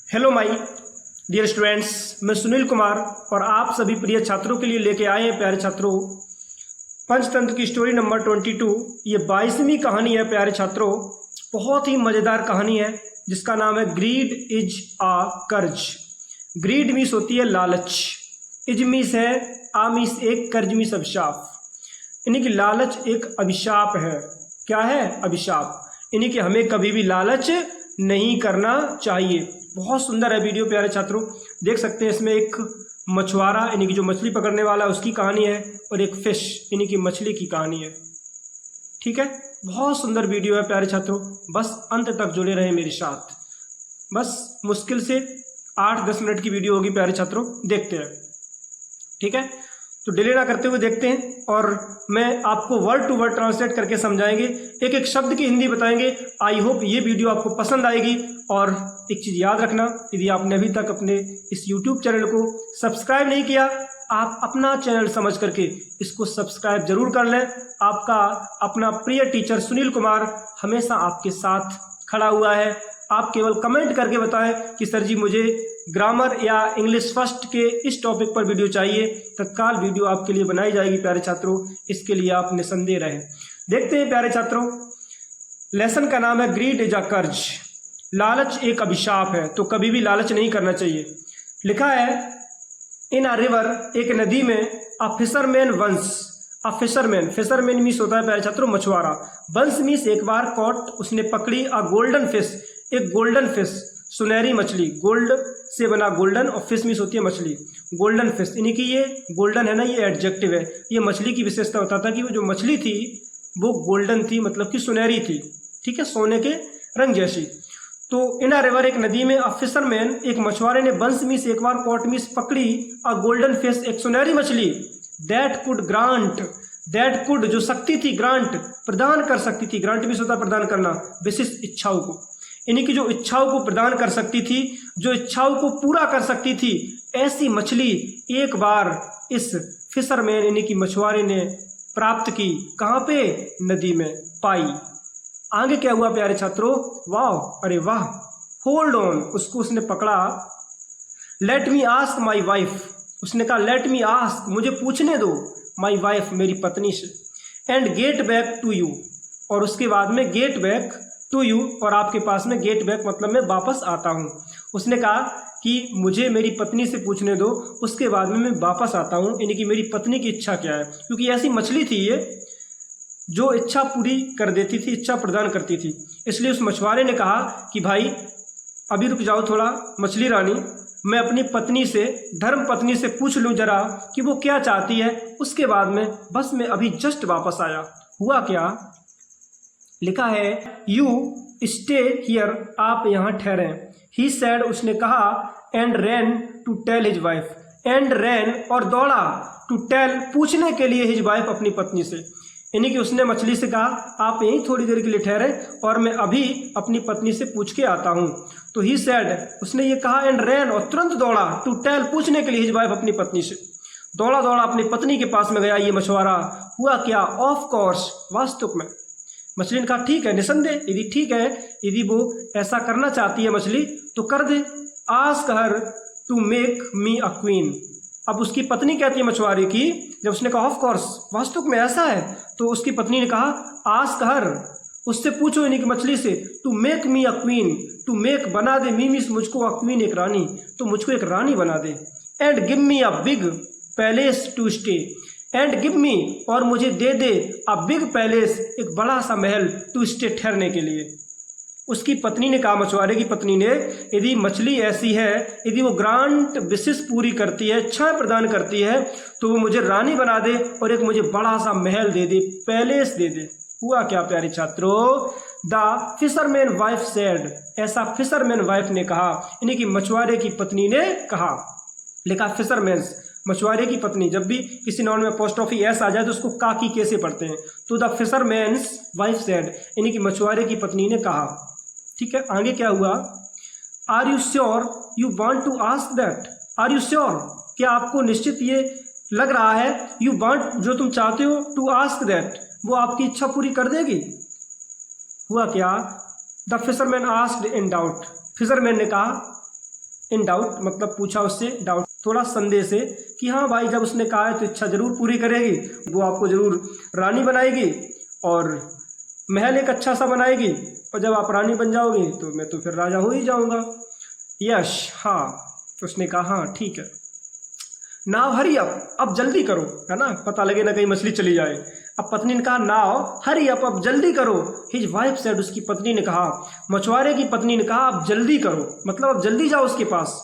Hello my dear students, मैं सुनील कुमार और आप सभी प्रिय छात्रों के लिए लेके आए हैं प्यारे छात्रों पंचतंत्र की स्टोरी नंबर 22। ये 22वीं कहानी है प्यारे छात्रों। बहुत ही मज़ेदार कहानी है जिसका नाम है ग्रीड इज आ कर्ज। ग्रीड मीन्स होती है लालच, इज मीन्स है आ मीन्स एक, कर्ज मीन्स अभिशाप। यानी कि लालच एक अभिशाप है। क्या है? अभिशाप। यानी कि हमें कभी भी लालच नहीं करना चाहिए। बहुत सुंदर है वीडियो प्यारे छात्रों, देख सकते हैं। इसमें एक मछुआरा यानी कि जो मछली पकड़ने वाला है उसकी कहानी है और एक फिश यानी कि मछली की कहानी है। ठीक है, बहुत सुंदर वीडियो है प्यारे छात्रों, बस अंत तक जुड़े रहे मेरे साथ। बस मुश्किल से 8-10 मिनट की वीडियो होगी प्यारे छात्रों, देखते हैं। ठीक है, तो डिले ना करते हुए देखते हैं और मैं आपको वर्ड टू वर्ड ट्रांसलेट करके समझाएंगे, एक एक शब्द की हिंदी बताएंगे। आई होप ये वीडियो आपको पसंद आएगी। और एक चीज़ याद रखना, यदि आपने अभी तक अपने इस यूट्यूब चैनल को सब्सक्राइब नहीं किया, आप अपना चैनल समझ करके इसको सब्सक्राइब जरूर कर लें। आपका अपना प्रिय टीचर सुनील कुमार हमेशा आपके साथ खड़ा हुआ है। आप केवल कमेंट करके बताएं कि सर जी मुझे ग्रामर या इंग्लिश फर्स्ट के इस टॉपिक पर वीडियो चाहिए, तत्काल वीडियो आपके लिए बनाई जाएगी प्यारे छात्रों। इसके लिए आप निसंदेह रहें। देखते हैं प्यारे छात्रों, लेसन का नाम है ग्रीड इज अ कर्ज। लालच एक अभिशाप है, तो कभी भी लालच नहीं करना चाहिए। लिखा है इन अ रिवर, एक नदी में, a fisherman once. A fisherman, fisherman means होता है प्यारे छात्रों मछुआरा। वंस मीन्स एक बार, कॉट उसने पकड़ी, अ गोल्डन फिश एक गोल्डन फिश, सुनहरी मछली। गोल्ड से बना गोल्डन और फिश मीन्स होती है मछली। गोल्डन फिश यानी कि ये गोल्डन है ना, ये एडजेक्टिव है। ये मछली की विशेषता होता था कि वो जो मछली थी वो गोल्डन थी, मतलब कि सुनहरी थी। ठीक है, सोने के रंग जैसी। तो इन अ रिवर, एक नदी में, अ फिशरमैन एक मछुआरे ने, बंस मीस एक बार, कॉट मीस पकड़ी, अ गोल्डन फिश एक सुनहरी मछली। That could grant, that could जो शक्ति थी, ग्रांट प्रदान कर सकती थी। ग्रांट मीस होता प्रदान करना, विशिष्ट इच्छाओं को, यानी कि जो इच्छाओं को प्रदान कर सकती थी, जो इच्छाओं को पूरा कर सकती थी, ऐसी मछली एक बार इस फिशरमैन यानी कि मछुआरे ने प्राप्त की। कहाँ पे? नदी में पाई। आगे क्या हुआ प्यारे छात्रों? वाह, अरे वाह। होल्ड ऑन, उसको उसने पकड़ा। Let me ask my wife, उसने कहा लेट मी आस्क, मुझे पूछने दो, माई वाइफ मेरी पत्नी से, and get back to you, और उसके बाद में गेट बैक टू यू, और आपके पास में गेट बैक मतलब मैं वापस आता हूँ। उसने कहा कि मुझे मेरी पत्नी से पूछने दो, उसके बाद में मैं वापस आता हूँ। यानी कि मेरी पत्नी की इच्छा क्या है, क्योंकि ऐसी मछली थी ये जो इच्छा पूरी कर देती थी, इच्छा प्रदान करती थी। इसलिए उस मछुआरे ने कहा कि भाई अभी रुक जाओ थोड़ा मछली रानी, मैं अपनी पत्नी से, धर्म पत्नी से पूछ लूँ जरा कि वो क्या चाहती है, उसके बाद में बस मैं अभी जस्ट वापस आया। हुआ क्या? लिखा है यू स्टे हियर, आप यहाँ ठहरें। ही सैड, उसने कहा, and ran to tell his wife, and ran और दौड़ा, टू टेल पूछने के लिए, हिज वाइफ अपनी पत्नी से। यानी कि उसने मछली से कहा आप यहीं थोड़ी देर के लिए ठहरे और मैं अभी अपनी पत्नी से पूछ के आता हूँ। तो ही सैड, उसने ये कहा, एंड रैन और तुरंत दौड़ा, टू टेल पूछने के लिए, हिज वाइफ अपनी पत्नी से। दौड़ा दौड़ा अपनी पत्नी के पास में गया ये मछुआरा। हुआ क्या? ऑफ कोर्स, वास्तव में। मछली ने कहा ठीक है, निसंदेह, यदि ठीक है, यदि वो ऐसा करना चाहती है मछली तो कर दे। Ask her to make me a queen. अब उसकी पत्नी कहती है मछुआरे की, जब उसने कहा ऑफ कोर्स, वास्तव में ऐसा है, तो उसकी पत्नी ने कहा आस्क हर, उससे पूछो यानी कि मछली से, to make me a queen, to make बना दे, मी मीस मुझको, अ क्वीन एक रानी, तो मुझको एक रानी बना दे। And give me a big palace to stay, and give me और मुझे दे दे, अ बिग पैलेस एक बड़ा सा महल, टू स्टे ठहरने के लिए। उसकी पत्नी ने कहा, मछुआरे की पत्नी ने, यदि मछली ऐसी है, यदि वो ग्रांट विशेष पूरी करती है, इच्छा प्रदान करती है, तो वो मुझे रानी बना दे और एक मुझे बड़ा सा महल दे दे, पैलेस दे दे। हुआ क्या प्यारे छात्रों? द फिशरमैन वाइफ सेड, ऐसा फिशरमैन वाइफ ने कहा, यानी कि मछुआरे की पत्नी ने कहा। लिखा फिशरमैन, मछुआरे की पत्नी। जब भी किसी नाउन में अपोस्ट्रोफी एस आ जाए तो उसको का की कैसे पढ़ते हैं? तो द फिशरमैन्स वाइफ सेड, यानी कि मछुआरे की पत्नी ने कहा। ठीक है, आगे क्या हुआ? Are you sure you want to ask that, are you sure, क्या आपको निश्चित ये लग रहा है, यू वांट जो तुम चाहते हो, टू आस्क दैट वो आपकी इच्छा पूरी कर देगी? हुआ क्या? The fisherman asked in doubt, fisherman ने कहा इन डाउट मतलब पूछा उससे डाउट थोड़ा संदेह से कि हाँ भाई जब उसने कहा है तो इच्छा जरूर पूरी करेगी, वो आपको जरूर रानी बनाएगी और महल एक अच्छा सा बनाएगी, और जब आप रानी बन जाओगी तो मैं तो फिर राजा हो ही जाऊंगा। यश हाँ, उसने कहा हाँ ठीक है। नाव हरी अब जल्दी करो, है ना, पता लगे ना कहीं मछली चली जाए। अब पत्नी ने कहा नाव हरी अब जल्दी करो। हिज वाइफ सेड, उसकी पत्नी ने कहा, मछुआरे की पत्नी ने कहा अब जल्दी करो, मतलब अब जल्दी जाओ उसके पास।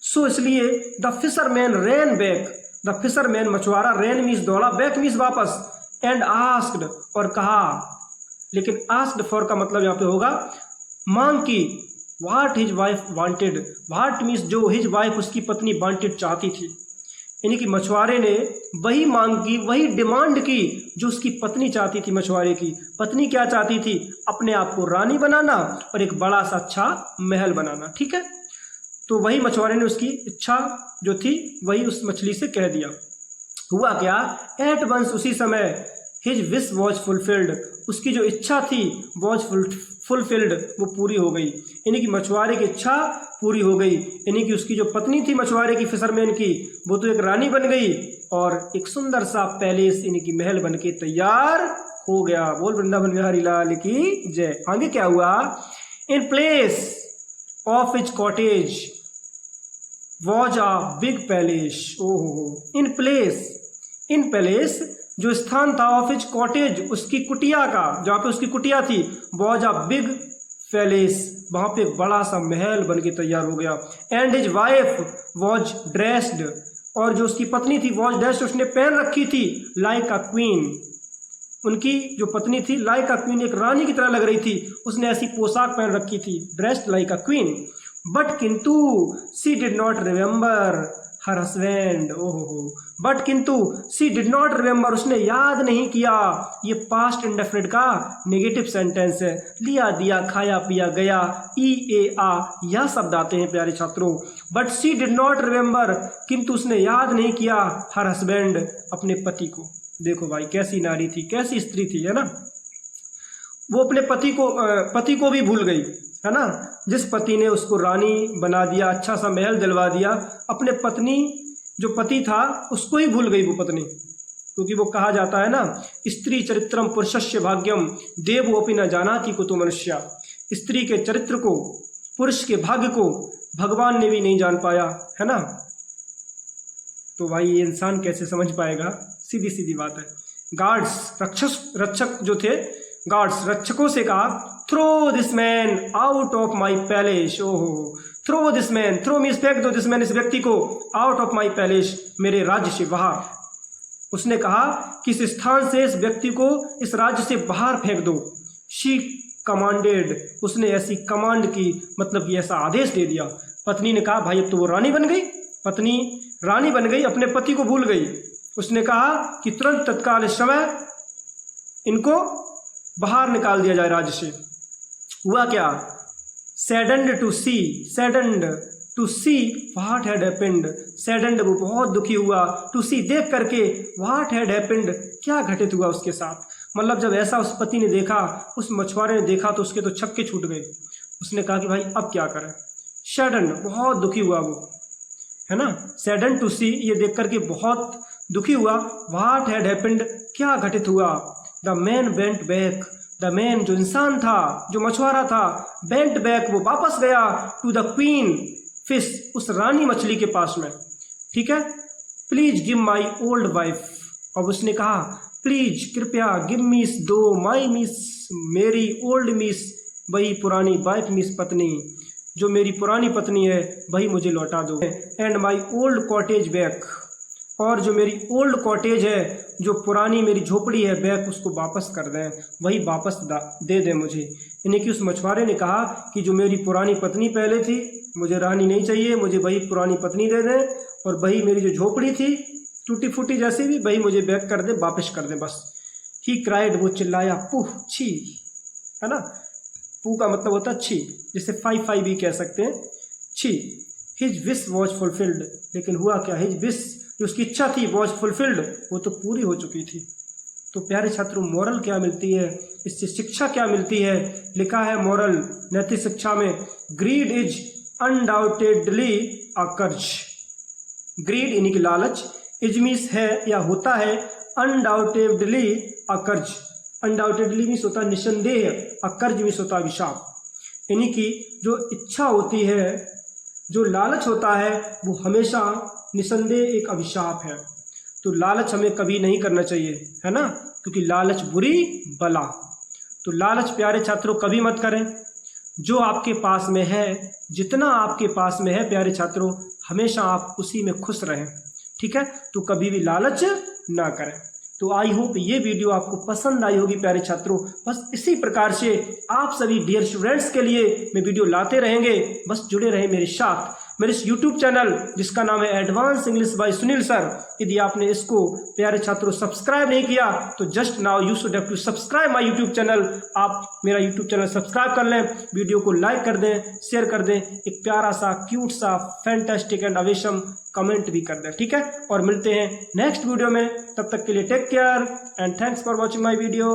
सो इसलिए the fisherman ran back, the fisherman मछुआरा रैन मीन्स दौड़ा, बैक मीन्स वापस, एंड आस्क्ड और कहा, लेकिन आस्क्ड फॉर का मतलब यहाँ पे होगा मांग की, what his wife wanted, what means जो हिज वाइफ उसकी पत्नी वांटेड चाहती थी, यानी कि मछुआरे ने वही मांग की, वही डिमांड की जो उसकी पत्नी चाहती थी। मछुआरे की पत्नी क्या चाहती थी? अपने आप को रानी बनाना और एक बड़ा सा अच्छा महल बनाना। ठीक है, तो वही मछुआरे ने उसकी इच्छा जो थी वही उस मछली से कह दिया। हुआ क्या, एट वंस उसी समय, हिज विश वॉज फुलफिल्ड, उसकी जो इच्छा थी वॉज फुलफिल्ड, वो पूरी हो गई, यानी कि मछुआरे की इच्छा पूरी हो गई, यानी कि उसकी जो पत्नी थी मछुआरे की, फिशरमैन की, वो तो एक रानी बन गई और एक सुंदर सा पैलेस यानी कि महल बन के तैयार हो गया। बोल वृंदावन बिहारी लाल की जय। आगे क्या हुआ, in place of his cottage was a big palace, ओहो, इन प्लेस, इन पैलेस जो स्थान था, ऑफ हिज कॉटेज उसकी कुटिया का, जहाँ पे उसकी कुटिया थी, वॉज अ बिग पैलेस, वहाँ पे एक बड़ा सा महल बन के तैयार हो गया। And his wife was dressed, और जो उसकी पत्नी थी वॉज ड्रेस्ड, उसने पहन रखी थी, लाइक अ क्वीन, उनकी जो पत्नी थी लाइक अ क्वीन, एक रानी की तरह लग रही थी, उसने ऐसी पोशाक पहन रखी थी, dressed like a queen. But किंतु she did not remember her husband, ओहो, बट किंतु सी डिड नॉट रिमेंबर, उसने याद नहीं किया, ये पास्ट इंडेफिनिट का नेगेटिव सेंटेंस है, लिया दिया खाया पिया गया, ई ए आ यह शब्द आते हैं प्यारे छात्रों। But she did not remember, किंतु उसने याद नहीं किया, हर हस्बैंड, अपने पति को। देखो भाई कैसी नारी थी, कैसी स्त्री थी, है ना, वो अपने पति को भी भूल गई, है ना, जिस पति ने उसको रानी बना दिया, अच्छा सा महल दिलवा दिया, अपने पत्नी जो पति था उसको ही भूल गई वो पत्नी, क्योंकि वो कहा जाता है ना, स्त्री चरित्रम पुरुषस्य भाग्यम देवो अपि न जानाति कुतो मनुष्य, स्त्री के चरित्र को, पुरुष के भाग्य को भगवान ने भी नहीं जान पाया, है ना। तो भाई ये इंसान कैसे समझ पाएगा, सीधी सीधी बात है। गार्ड्स रक्षक जो थे, गार्ड्स रक्षकों से कहा, throw this man out of my palace, ओहो, throw this man, throw means फेंक दो, दिस मैन इस व्यक्ति को, आउट ऑफ माई पैलेस, मेरे राज्य से बाहर। उसने कहा कि इस स्थान से इस व्यक्ति को इस राज्य से बाहर फेंक दो। शी कमांडेड, उसने ऐसी कमांड की, मतलब कि ऐसा आदेश दे दिया। पत्नी ने कहा भाई अब तो वो रानी बन गई, पत्नी रानी बन गई, अपने पति को भूल गई। उसने कहा कि तुरंत तत्काल इस समय इनको बाहर निकाल दिया जाए राज्य से। हुआ क्या, saddened to see what had happened, saddened वो बहुत दुखी हुआ, टू सी देख करके, व्हाट हैड हैपेंड क्या घटित हुआ उसके साथ। मतलब जब ऐसा उस पति ने देखा, उस मछुआरे ने देखा, तो उसके तो छक्के छूट गए। उसने कहा कि भाई अब क्या करें, सैडन्ड बहुत दुखी हुआ वो, है ना, सैडन्ड टू सी ये देख करके बहुत दुखी हुआ, व्हाट हैड हैपेंड क्या घटित हुआ। The man went back, the man जो इंसान था, जो मछुआरा था, वेंट बैक वो वापस गया, टू द क्वीन फिश उस रानी मछली के पास में। ठीक है, please give my old wife, अब उसने कहा प्लीज कृपया, गिव मीस दो, माई मीस मेरी, ओल्ड मीस वही पुरानी, वाइफ मीस पत्नी, जो मेरी पुरानी पत्नी है वही मुझे लौटा दो, and my old cottage back, और जो मेरी ओल्ड कॉटेज है, जो पुरानी मेरी झोपड़ी है, बैक उसको वापस कर दें, वही वापस दे दें मुझे। यानी कि उस मछुआरे ने कहा कि जो मेरी पुरानी पत्नी पहले थी, मुझे रानी नहीं चाहिए, मुझे वही पुरानी पत्नी दे दें, और वही मेरी जो झोपड़ी थी टूटी फूटी जैसी भी, वही मुझे बैक कर दे, वापस कर दे बस। ही क्राइड वो चिल्लाया, पुह छी, है ना, पू का मतलब होता है छी, जिसे फाई भी कह सकते हैं, छी। हिज विश वॉज फुलफिल्ड, लेकिन हुआ क्या, हिज विश जो उसकी इच्छा थी वॉज फुलफिल्ड, वो तो पूरी हो चुकी थी। तो प्यारे छात्रों मोरल क्या मिलती है, इससे शिक्षा क्या मिलती है, लिखा है मोरल नैतिक शिक्षा में, ग्रीड इज अनडाउटेडली अकर्ज। ग्रीड यानी कि लालच, इजमीस है या होता है, अनडाउटेडली अकर्ज। अनडाउटेडली मीन्स होता है निसंदेह, अकर्ज मीन्स होता है अभिशाप। यानी कि जो इच्छा होती है, जो लालच होता है, वो हमेशा निसंदेह एक अभिशाप है। तो लालच हमें कभी नहीं करना चाहिए, है ना, क्योंकि लालच बुरी बला। तो लालच प्यारे छात्रों कभी मत करें। जो आपके पास में है, जितना आपके पास में है प्यारे छात्रों, हमेशा आप उसी में खुश रहें, ठीक है। तो कभी भी लालच ना करें। तो आई होप ये वीडियो आपको पसंद आई होगी प्यारे छात्रों। बस इसी प्रकार से आप सभी डियर स्टूडेंट्स के लिए मैं वीडियो लाते रहेंगे। बस जुड़े रहे मेरे साथ, मेरे इस यूट्यूब चैनल जिसका नाम है advance English by Sunil sir. यदि आपने इसको प्यारे छात्रों सब्सक्राइब नहीं किया तो just now you should have to subscribe my YouTube channel. आप मेरा यूट्यूब चैनल सब्सक्राइब कर लें, वीडियो को लाइक कर दें, शेयर कर दें, एक प्यारा सा क्यूट सा फैंटास्टिक एंड अवेशम कमेंट भी कर दें, ठीक है। और मिलते हैं नेक्स्ट वीडियो में, तब तक के लिए take care and thanks for watching my video.